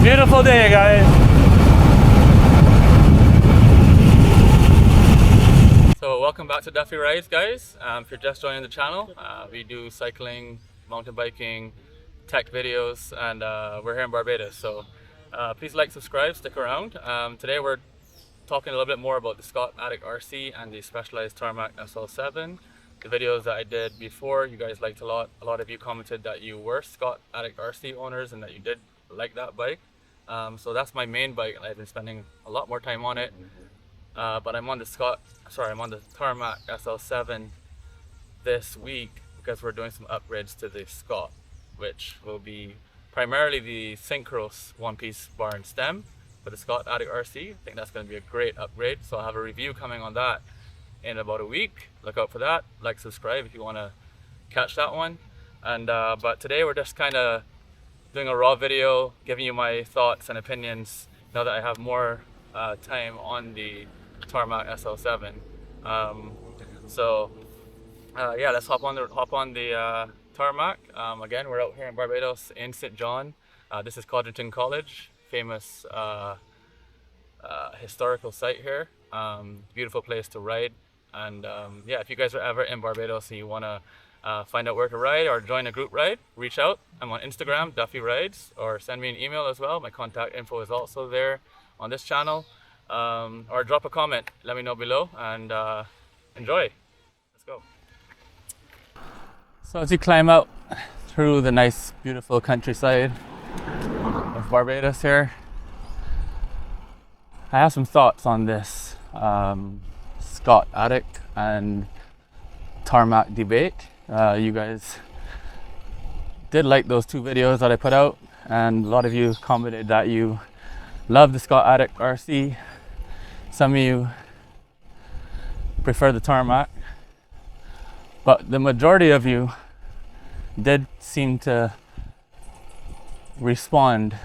Beautiful day, guys. So welcome back to Duffy Rides, guys. If you're just joining the channel, we do cycling, mountain biking, tech videos, and we're here in Barbados. So please like, subscribe, stick around. Today we're talking a little bit more about the Scott Addict RC and the Specialized Tarmac SL7. The videos that I did before, you guys liked a lot. A lot of you commented that you were Scott Addict RC owners and that you did like that bike. So that's my main bike. I've been spending a lot more time on it. But I'm on the Tarmac SL7 this week because we're doing some upgrades to the Scott, which will be primarily the synchronous one-piece bar and stem for the Scott Addict RC. I think that's going to be a great upgrade. So I'll have a review coming on that in about a week. Look out for that. Like, subscribe if you want to catch that one. And but today we're just kind of doing a raw video, giving you my thoughts and opinions now that I have more time on the Tarmac SL7. Yeah, let's hop on the Tarmac. Again, we're out here in Barbados in St. John. This is Codrington College, famous historical site here. Beautiful place to ride. And yeah, if you guys are ever in Barbados and you want to find out where to ride or join a group ride, reach out. I'm on Instagram, Duffy Rides, or send me an email as well. My contact info is also there on this channel. Or drop a comment, let me know below, and enjoy. Let's go. So as you climb out through the nice, beautiful countryside of Barbados here, I have some thoughts on this Scott Addict and Tarmac debate. You guys did like those two videos that I put out, and a lot of you commented that you love the Scott Addict RC. Some of you prefer the Tarmac, but the majority of you did seem to respond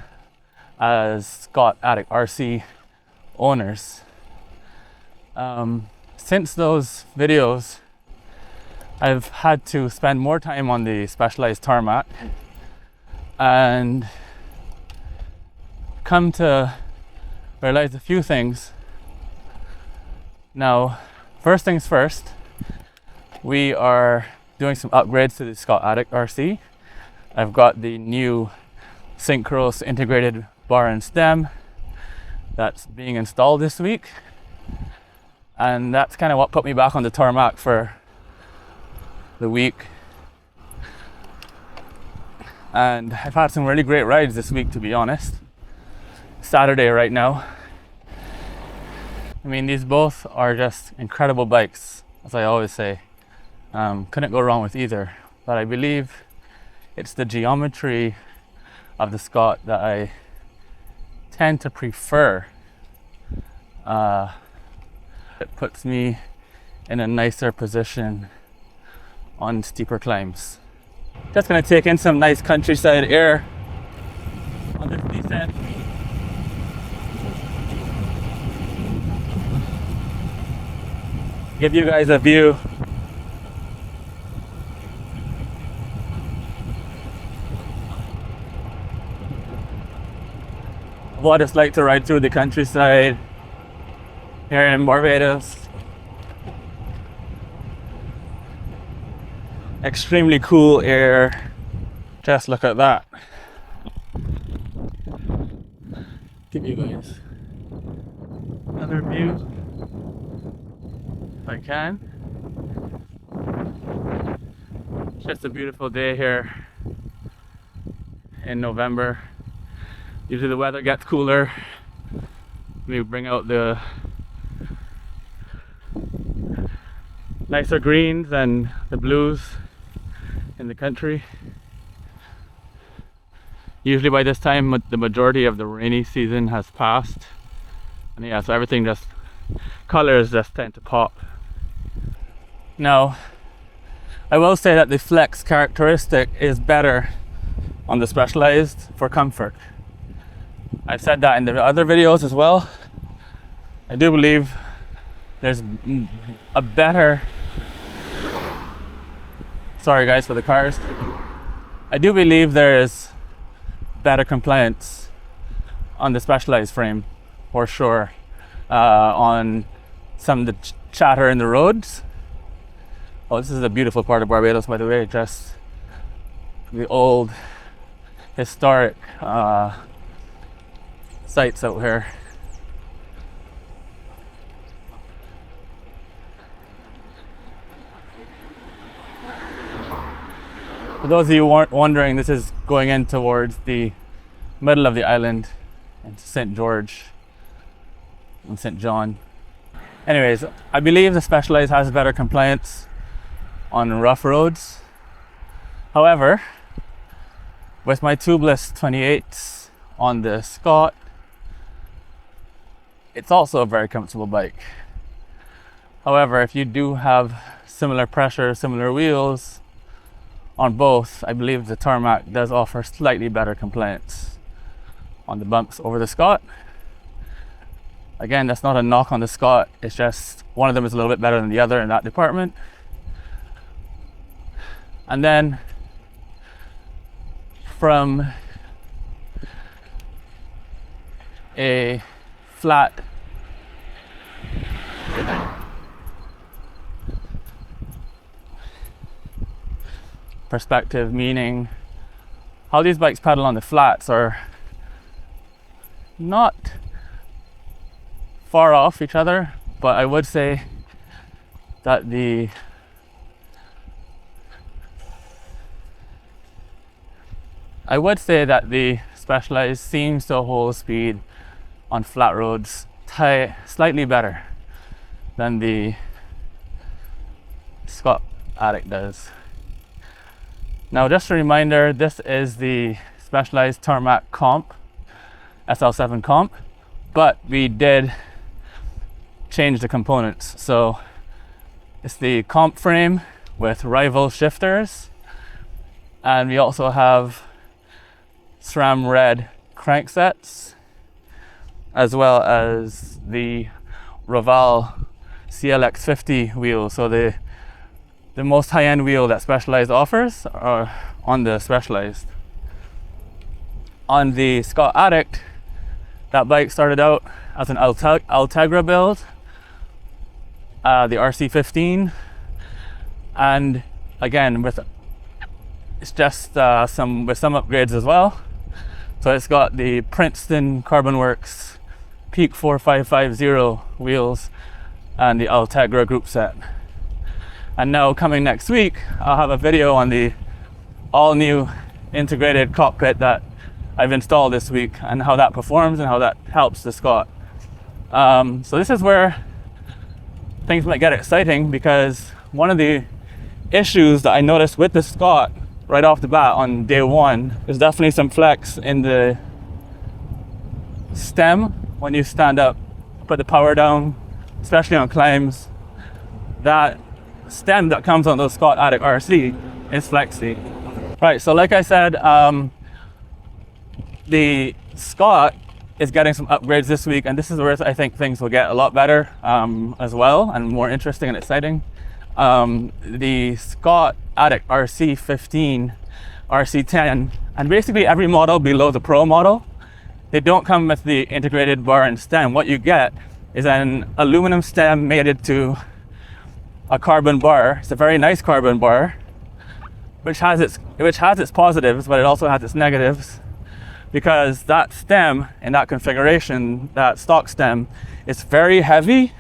as Scott Addict RC owners. Since those videos, I've had to spend more time on the Specialized Tarmac and come to realize a few things. Now, first things first, we are doing some upgrades to the Scott Addict RC. I've got the new synchronous integrated bar and stem that's being installed this week, and that's kind of what put me back on the Tarmac for the week. And I've had some really great rides this week, to be honest. Saturday right now. I mean, these both are just incredible bikes, as I always say. Couldn't go wrong with either. But I believe it's the geometry of the Scott that I tend to prefer. It puts me in a nicer position on steeper climbs. Just gonna take in some nice countryside air on this descent. Give you guys a view of what it's like to ride through the countryside here in Barbados. Extremely cool air. Just look at that. Give you guys another view if I can. It's just a beautiful day here in November. Usually the weather gets cooler. We bring out the nicer greens and the blues in the country. Usually by this time the majority of the rainy season has passed, and yeah, so everything just, colors just tend to pop. Now, I will say that the flex characteristic is better on the Specialized for comfort. I've said that in the other videos as well. I do believe there's a better, sorry guys for the cars, I do believe there is better compliance on the Specialized frame, for sure. On some of the chatter in the roads. Oh, this is a beautiful part of Barbados, by the way, just the old historic sites out here. For those of you wondering, this is going in towards the middle of the island into St. George and St. John. Anyways, I believe the Specialized has better compliance on rough roads. However, with my tubeless 28s on the Scott, it's also a very comfortable bike. However, if you do have similar pressure, similar wheels on both, I believe the Tarmac does offer slightly better compliance on the bumps over the Scott. Again, that's not a knock on the Scott, it's just one of them is a little bit better than the other in that department. And then from a flat perspective, meaning how these bikes pedal on the flats are not far off each other, but I would say that the Specialized seems to hold speed on flat roads slightly better than the Scott Addict does. Now, just a reminder, this is the Specialized Tarmac Comp, SL7 Comp, but we did change the components. So it's the Comp frame with rival shifters, and we also have SRAM red cranksets, as well as the Raval CLX50 wheel. So the most high-end wheel that Specialized offers are on the Specialized. On the Scott Addict, that bike started out as an Ultegra build, the RC15, and again it's just with some upgrades as well. So it's got the Princeton Carbon Works Peak 4550 wheels and the Ultegra group set. And now coming next week, I'll have a video on the all-new integrated cockpit that I've installed this week and how that performs and how that helps the Scott. So this is where things might get exciting, because one of the issues that I noticed with the Scott right off the bat on day one is definitely some flex in the stem when you stand up, put the power down, especially on climbs. That stem that comes on those Scott Addict RC is flexy. Right, so like I said, the Scott is getting some upgrades this week, and this is where I think things will get a lot better as well, and more interesting and exciting. The Scott Addict RC15, RC10, and basically every model below the Pro model, they don't come with the integrated bar and stem. What you get is an aluminum stem mated to a carbon bar. It's a very nice carbon bar, which has its positives, but it also has its negatives, because that stem in that configuration, that stock stem, is very heavy,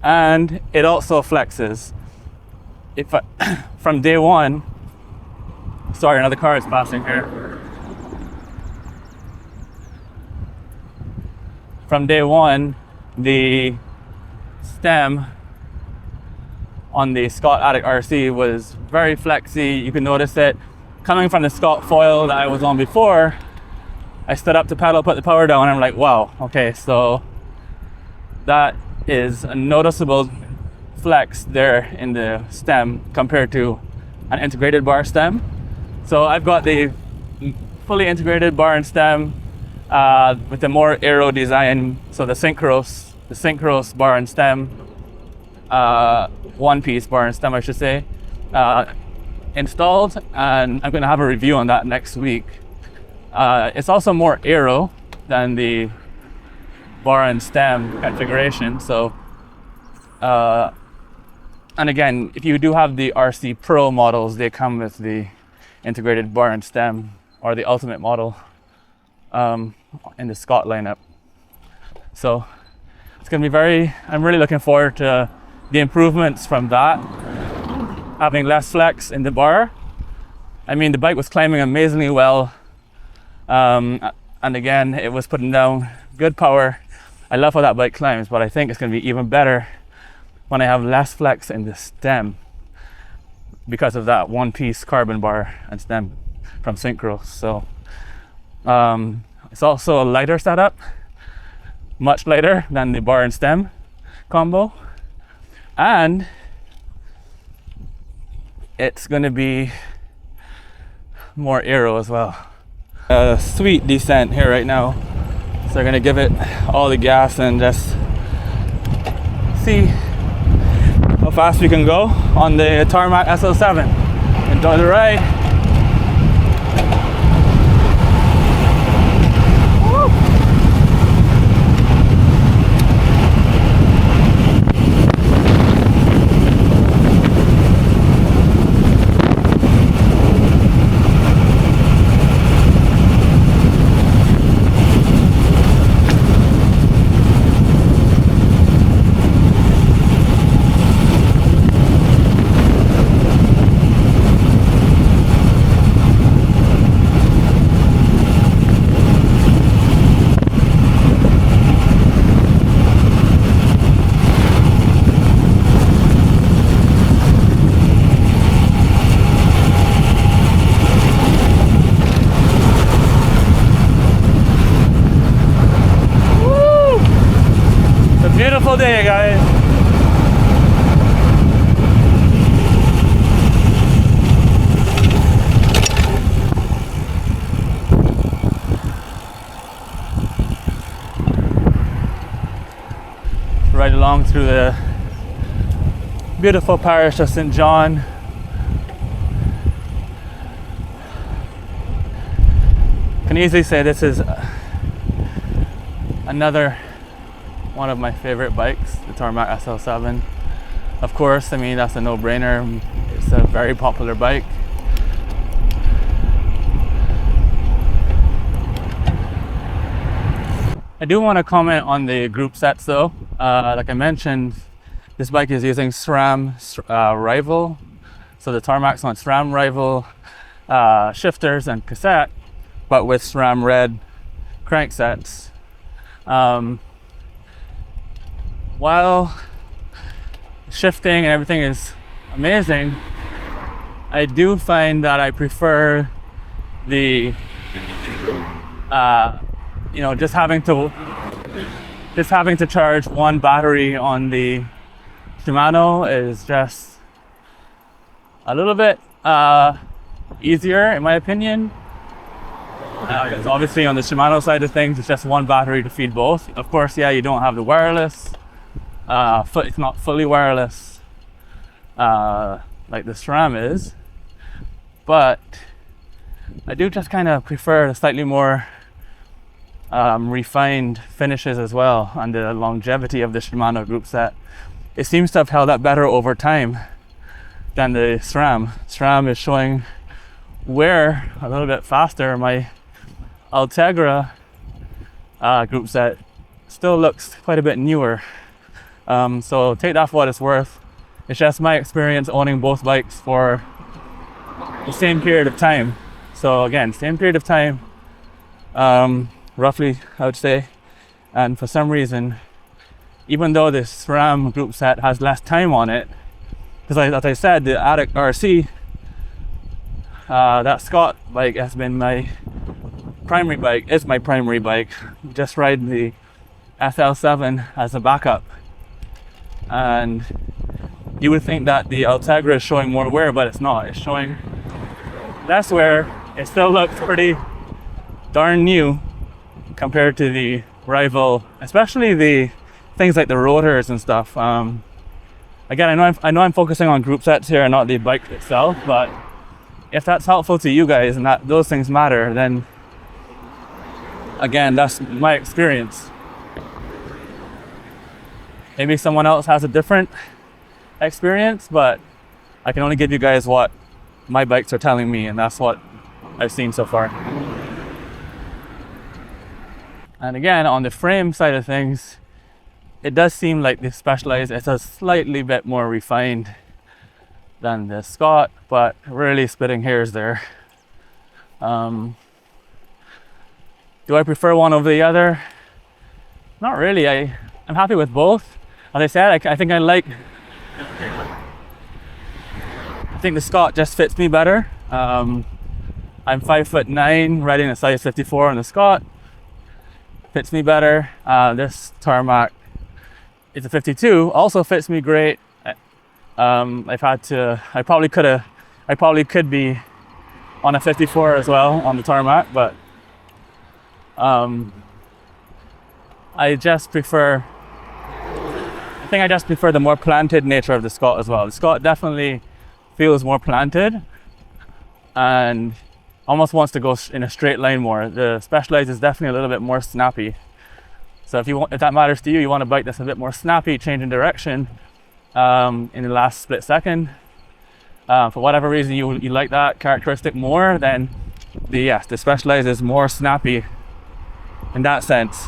and it also flexes. From day one, sorry, another car is passing here. From day one, the stem on the Scott Addict RC was very flexy. You can notice it coming from the Scott foil that I was on before. I stood up to pedal, put the power down, and I'm like, wow, okay, so that is a noticeable flex there in the stem compared to an integrated bar stem. So I've got the fully integrated bar and stem with the more aero design, so the synchros bar and stem, one-piece bar and stem, I should say, installed, and I'm going to have a review on that next week. It's also more aero, than the bar and stem configuration. So and again, if you do have the RC Pro models, they come with the integrated bar and stem, or the ultimate model in the Scott lineup. So it's going to be I'm really looking forward to the improvements from that, having less flex in the bar. I mean, the bike was climbing amazingly well, and again, it was putting down good power. I love how that bike climbs, but I think it's going to be even better when I have less flex in the stem because of that one-piece carbon bar and stem from Synchro. So it's also a lighter setup, much lighter than the bar and stem combo, and it's going to be more aero as well. A sweet descent here right now, so we're going to give it all the gas and just see how fast we can go on the Tarmac SL7. Enjoy the ride. Beautiful day, guys. Right along through the beautiful parish of St. John. Can easily say this is another one of my favorite bikes, the Tarmac SL7. Of course, I mean, that's a no-brainer. It's a very popular bike. I do want to comment on the group sets though. Like I mentioned, this bike is using SRAM Rival. So the Tarmac's on SRAM Rival shifters and cassette, but with SRAM Red cranksets. While shifting and everything is amazing, I do find that I prefer the just having to charge one battery on the Shimano is just a little bit easier in my opinion. Because obviously on the Shimano side of things, it's just one battery to feed both. Of course, yeah, you don't have the wireless. It's not fully wireless like the SRAM is, but I do just kind of prefer the slightly more refined finishes as well, and the longevity of the Shimano group set. It seems to have held up better over time than the SRAM. SRAM is showing wear a little bit faster. My Ultegra group set still looks quite a bit newer. So take that for what it's worth. It's just my experience owning both bikes for the same period of time. So again, same period of time, roughly I would say. And for some reason, even though this SRAM group set has less time on it, because as I said, the Addict RC, that Scott bike has been my primary bike, is my primary bike. Just ride the SL7 as a backup. And you would think that the Ultegra is showing more wear, but it's not. It's showing less wear. It still looks pretty darn new compared to the Rival, especially the things like the rotors and stuff. Again, I know I'm focusing on group sets here and not the bike itself, but if that's helpful to you guys and that those things matter, then again, that's my experience. Maybe someone else has a different experience, but I can only give you guys what my bikes are telling me, and that's what I've seen so far. And again, on the frame side of things, it does seem like the Specialized is a slightly bit more refined than the Scott, but really splitting hairs there. Do I prefer one over the other? Not really. I'm happy with both. As I said, I think the Scott just fits me better. I'm 5'9", riding a size 54 on the Scott. Fits me better. This Tarmac is a 52, also fits me great. I probably could be on a 54 as well on the Tarmac, but I just prefer the more planted nature of the Scott as well. The Scott definitely feels more planted and almost wants to go in a straight line more. The Specialized is definitely a little bit more snappy. So if that matters to you, you want a bike that's a bit more snappy, changing direction in the last split second. For whatever reason you like that characteristic more, then the Specialized is more snappy in that sense.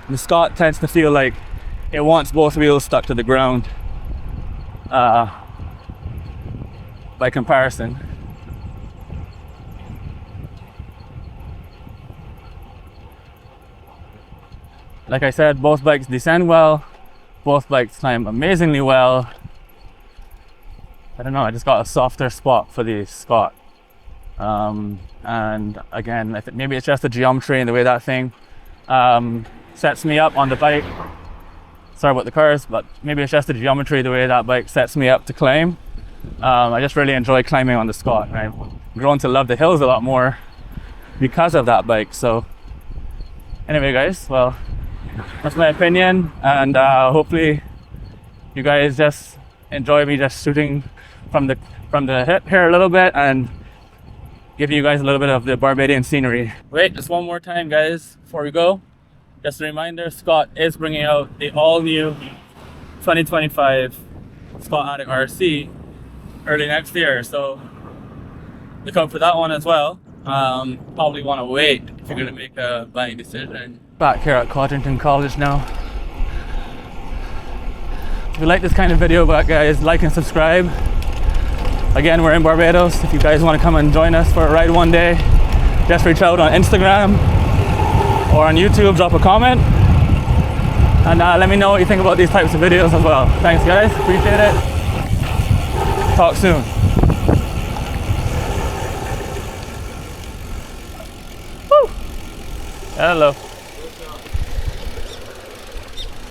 The Scott tends to feel like it wants both wheels stuck to the ground by comparison. Like I said, both bikes descend well, both bikes climb amazingly well. I don't know, I just got a softer spot for the Scott. And again, I think maybe it's just the geometry and the way that thing sets me up on the bike. Sorry about the cars, but maybe it's just the geometry, the way that bike sets me up to climb. I just really enjoy climbing on the Scott. I've grown to love the hills a lot more because of that bike. So anyway guys, well, that's my opinion, and hopefully you guys just enjoy me just shooting from the hip here a little bit and giving you guys a little bit of the Barbadian scenery. Wait, just one more time guys before we go. Just a reminder, Scott is bringing out the all-new 2025 Scott Addict RC early next year, so look out for that one as well. Probably want to wait if you're going to make a buying decision. Back here at Codrington College now. If you like this kind of video, guys, like and subscribe. Again, we're in Barbados. If you guys want to come and join us for a ride one day, just reach out on Instagram or on YouTube, drop a comment, and let me know what you think about these types of videos as well. Thanks guys, appreciate it. Talk soon. Woo! Hello.